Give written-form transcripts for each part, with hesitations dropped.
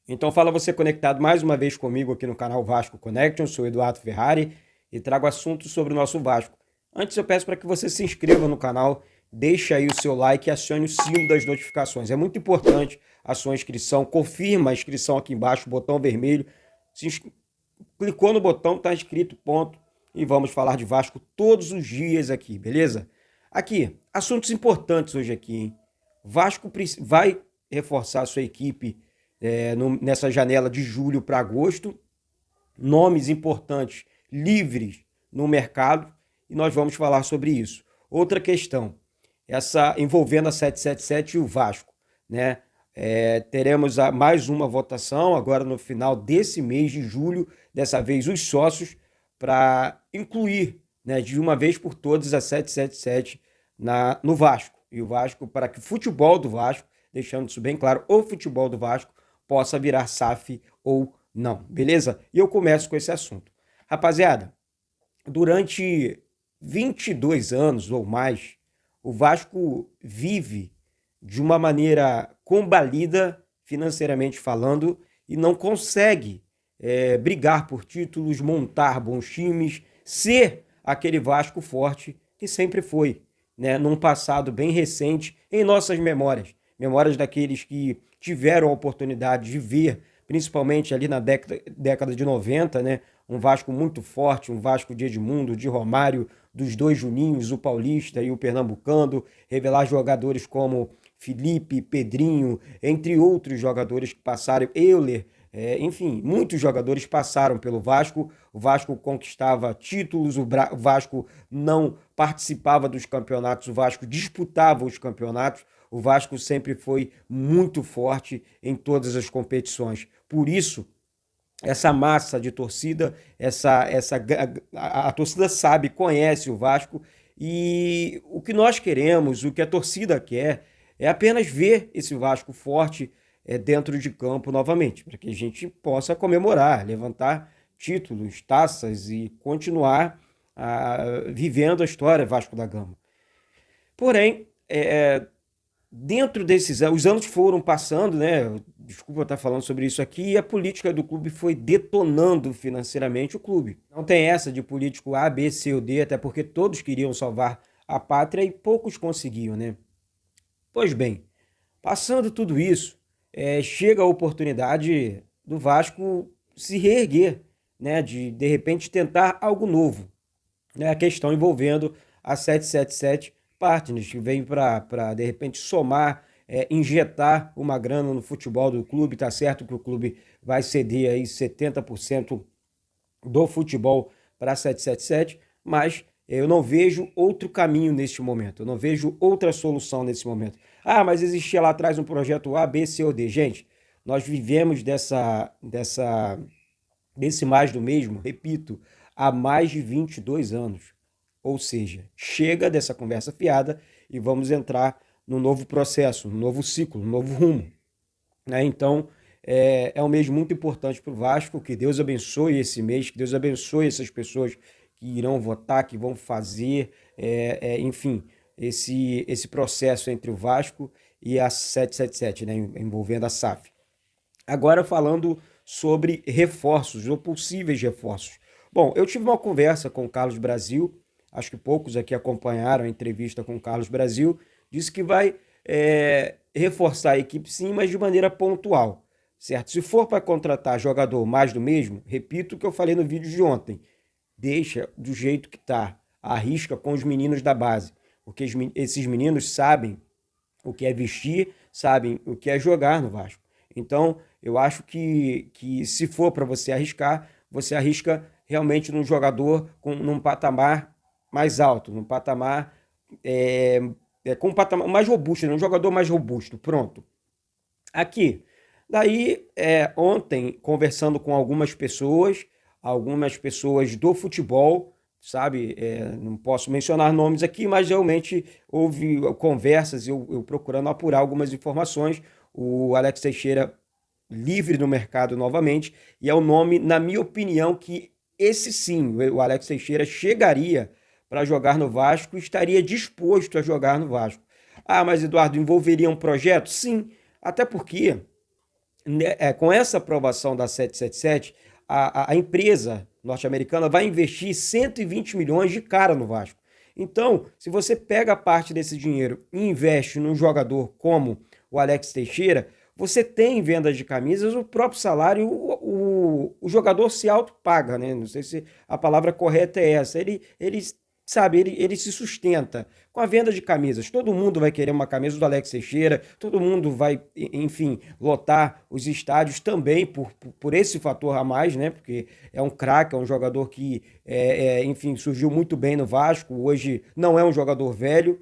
Então fala você conectado mais uma vez comigo aqui no canal Vasco Connection, sou Eduardo Ferrari e trago assuntos sobre o nosso Vasco. Antes eu peço para que você se inscreva no canal, deixe aí o seu like e acione o sino das notificações. É muito importante a sua inscrição, confirma a inscrição aqui embaixo, botão vermelho. Clicou no botão, está inscrito, ponto. E vamos falar de Vasco todos os dias aqui, beleza? Aqui, assuntos importantes hoje aqui, hein? Vasco vai reforçar a sua equipe nessa janela de julho para agosto, nomes importantes livres no mercado, e nós vamos falar sobre isso. Outra questão, essa envolvendo a 777 e o Vasco, né? Teremos mais uma votação agora no final desse mês de julho, dessa vez os sócios, para incluir, né, de uma vez por todas a 777 no Vasco. E o Vasco, para que o futebol do Vasco, deixando isso bem claro, o futebol do Vasco possa virar SAF ou não, beleza? E eu começo com esse assunto. Rapaziada, durante 22 anos ou mais, o Vasco vive de uma maneira combalida, financeiramente falando, e não consegue brigar por títulos, montar bons times, ser aquele Vasco forte que sempre foi, né? Num passado bem recente, em nossas memórias daqueles que tiveram a oportunidade de ver, principalmente ali na década de 90, né? Um Vasco muito forte, um Vasco de Edmundo, de Romário, dos dois Juninhos, o Paulista e o Pernambucano, revelar jogadores como Felipe, Pedrinho, entre outros jogadores que passaram, Euler, enfim, muitos jogadores passaram pelo Vasco. O Vasco conquistava títulos, o Vasco não participava dos campeonatos, o Vasco disputava os campeonatos. O Vasco sempre foi muito forte em todas as competições. Por isso, essa massa de torcida, a torcida sabe, conhece o Vasco, e o que nós queremos, o que a torcida quer, é apenas ver esse Vasco forte dentro de campo novamente, para que a gente possa comemorar, levantar títulos, taças e continuar vivendo a história Vasco da Gama. Porém, dentro desses anos, os anos foram passando, né? Desculpa eu estar falando sobre isso aqui, e a política do clube foi detonando financeiramente o clube. Não tem essa de político A, B, C ou D, até porque todos queriam salvar a pátria e poucos conseguiam, né? Pois bem, passando tudo isso, chega a oportunidade do Vasco se reerguer, né? De repente tentar algo novo, né? A questão envolvendo a 777 Partners, que vem para de repente somar, injetar uma grana no futebol do clube. Tá certo que o clube vai ceder aí 70% do futebol para a 777, mas eu não vejo outro caminho neste momento, eu não vejo outra solução nesse momento. Ah, mas existia lá atrás um projeto A, B, C ou D. Gente, nós vivemos desse mais do mesmo, repito, há mais de 22 anos. Ou seja, chega dessa conversa fiada e vamos entrar num novo processo, num novo ciclo, num novo rumo, né? Então, é um mês muito importante para o Vasco. Que Deus abençoe esse mês, que Deus abençoe essas pessoas que irão votar, que vão fazer, enfim, esse processo entre o Vasco e a 777, né, envolvendo a SAF. Agora falando sobre reforços, ou possíveis reforços. Bom, eu tive uma conversa com o Carlos Brasil, acho que poucos aqui acompanharam a entrevista com o Carlos Brasil, disse que vai reforçar a equipe sim, mas de maneira pontual, certo? Se for para contratar jogador mais do mesmo, repito o que eu falei no vídeo de ontem, deixa do jeito que está, arrisca com os meninos da base, porque esses meninos sabem o que é vestir, sabem o que é jogar no Vasco. Então, eu acho que se for para você arrisca realmente num jogador num patamar mais alto, num patamar, com um patamar mais robusto, né? Um jogador mais robusto, pronto. Aqui, daí, ontem, conversando com algumas pessoas do futebol, sabe, não posso mencionar nomes aqui, mas realmente houve conversas, eu procurando apurar algumas informações. O Alex Teixeira livre no mercado novamente, e é o nome, na minha opinião, que esse sim, o Alex Teixeira chegaria para jogar no Vasco e estaria disposto a jogar no Vasco. Ah, mas Eduardo, envolveria um projeto? Sim, até porque né, com essa aprovação da 777, a empresa norte-americana vai investir 120 milhões de cara no Vasco. Então, se você pega parte desse dinheiro e investe num jogador como o Alex Teixeira, você tem em vendas de camisas o próprio salário, o jogador se autopaga, né? Não sei se a palavra correta é essa. Ele sabe, ele se sustenta com a venda de camisas. Todo mundo vai querer uma camisa do Alex Teixeira, todo mundo vai, enfim, lotar os estádios também por esse fator a mais, né? Porque é um craque, é um jogador que, enfim, surgiu muito bem no Vasco, hoje não é um jogador velho,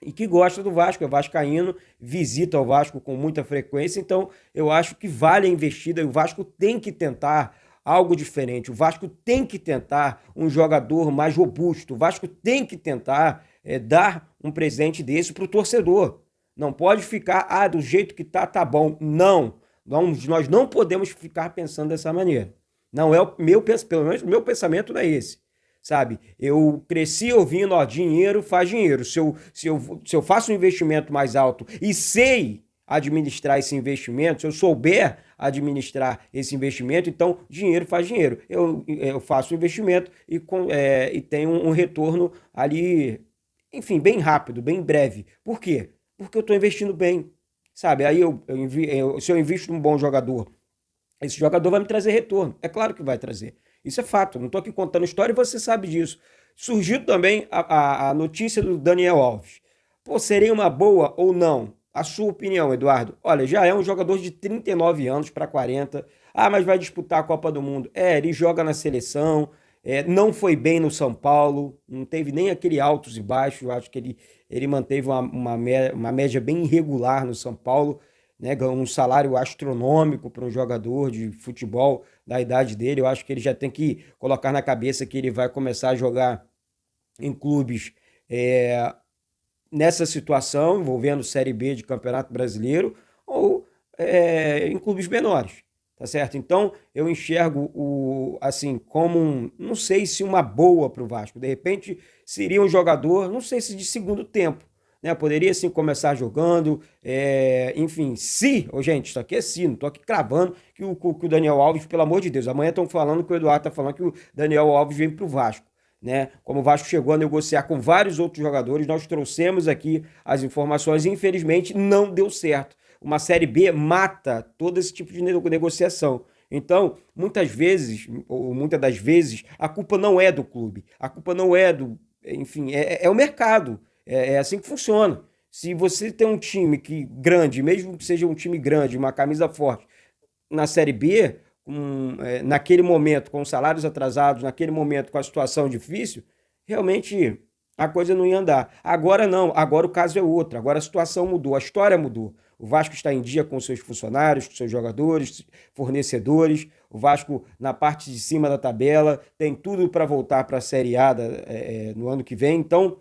e que gosta do Vasco, é vascaíno, visita o Vasco com muita frequência, então eu acho que vale a investida e o Vasco tem que tentar algo diferente, o Vasco tem que tentar um jogador mais robusto, o Vasco tem que tentar dar um presente desse para o torcedor. Não pode ficar, do jeito que tá bom. Não, nós não podemos ficar pensando dessa maneira. Não é o meu, pelo menos o meu pensamento não é esse. Sabe, eu cresci ouvindo, dinheiro faz dinheiro. Se eu faço um investimento mais alto e sei administrar esse investimento, se eu souber administrar esse investimento, então dinheiro faz dinheiro. Eu faço um investimento e tenho um retorno ali, enfim, bem rápido, bem breve. Por quê? Porque eu estou investindo bem. Sabe, aí se eu invisto num bom jogador, esse jogador vai me trazer retorno. É claro que vai trazer. Isso é fato, não estou aqui contando história e você sabe disso. Surgiu também a notícia do Daniel Alves. Pô, seria uma boa ou não? A sua opinião, Eduardo? Olha, já é um jogador de 39 anos para 40. Ah, mas vai disputar a Copa do Mundo. Ele joga na seleção, não foi bem no São Paulo, não teve nem aquele altos e baixos. Eu acho que ele manteve uma média bem irregular no São Paulo, né, ganhou um salário astronômico para um jogador de futebol da idade dele. Eu acho que ele já tem que colocar na cabeça que ele vai começar a jogar em clubes nessa situação, envolvendo Série B de Campeonato Brasileiro, ou em clubes menores, tá certo? Então, eu enxergo assim, como não sei se uma boa para o Vasco. De repente, seria um jogador, não sei se de segundo tempo, né? Poderia sim começar jogando, enfim, gente, isso aqui é se, não tô aqui cravando que o Daniel Alves, pelo amor de Deus, amanhã estão falando que o Eduardo tá falando que o Daniel Alves vem pro Vasco, né? Como o Vasco chegou a negociar com vários outros jogadores, nós trouxemos aqui as informações e infelizmente não deu certo. Uma Série B mata todo esse tipo de negociação. Então, muitas das vezes, a culpa não é do clube, a culpa não é enfim, é o mercado. É assim que funciona. Se você tem um time grande, mesmo que seja um time grande, uma camisa forte, na Série B, naquele momento, com salários atrasados, naquele momento, com a situação difícil, realmente a coisa não ia andar. Agora não, agora o caso é outro, agora a situação mudou, a história mudou. O Vasco está em dia com seus funcionários, com seus jogadores, fornecedores. O Vasco, na parte de cima da tabela, tem tudo para voltar para a Série A no ano que vem. Então,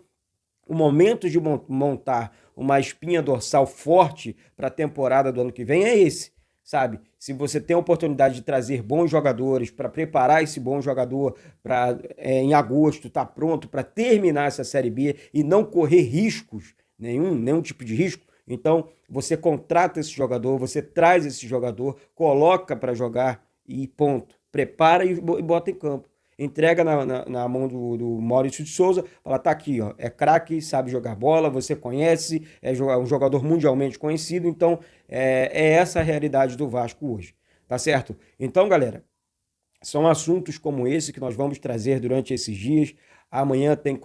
o momento de montar uma espinha dorsal forte para a temporada do ano que vem é esse, sabe? Se você tem a oportunidade de trazer bons jogadores, para preparar esse bom jogador para em agosto estar pronto para terminar essa Série B e não correr riscos, nenhum tipo de risco, então você contrata esse jogador, você traz esse jogador, coloca para jogar e ponto. Prepara e bota em campo. Entrega na mão do Maurício de Souza, fala, tá aqui, ó, é craque, sabe jogar bola, você conhece, é um jogador mundialmente conhecido, então é essa a realidade do Vasco hoje, tá certo? Então, galera, são assuntos como esse que nós vamos trazer durante esses dias. Amanhã tem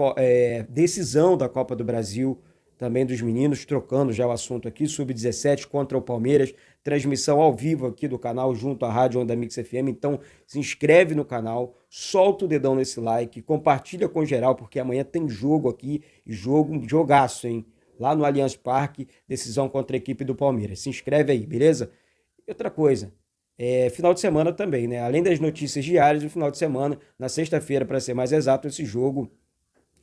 decisão da Copa do Brasil, também dos meninos, trocando já o assunto aqui, Sub-17 contra o Palmeiras, transmissão ao vivo aqui do canal, junto à Rádio Onda Mix FM. Então, se inscreve no canal, solta o dedão nesse like, compartilha com geral, porque amanhã tem jogo aqui, jogaço, hein? Lá no Allianz Parque, decisão contra a equipe do Palmeiras. Se inscreve aí, beleza? E outra coisa, final de semana também, né? Além das notícias diárias, no final de semana, na sexta-feira, para ser mais exato, esse jogo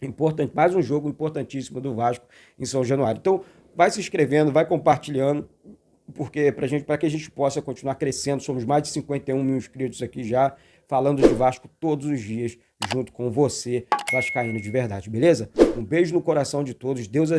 importante, mais um jogo importantíssimo do Vasco em São Januário. Então, vai se inscrevendo, vai compartilhando, porque para que a gente possa continuar crescendo. Somos mais de 51 mil inscritos aqui já, falando de Vasco todos os dias, junto com você, vascaíno de verdade, beleza? Um beijo no coração de todos, Deus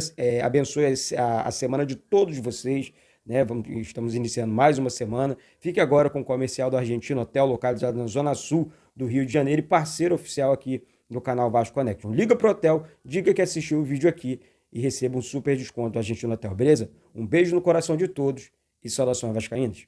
abençoe a semana de todos vocês, né? Estamos iniciando mais uma semana. Fique agora com o comercial do Argentino Hotel, localizado na Zona Sul do Rio de Janeiro e parceiro oficial aqui no canal Vasco Connection. Liga pro hotel, diga que assistiu o vídeo aqui e receba um super desconto do Argentino Hotel, beleza? Um beijo no coração de todos e saudações vascaínas.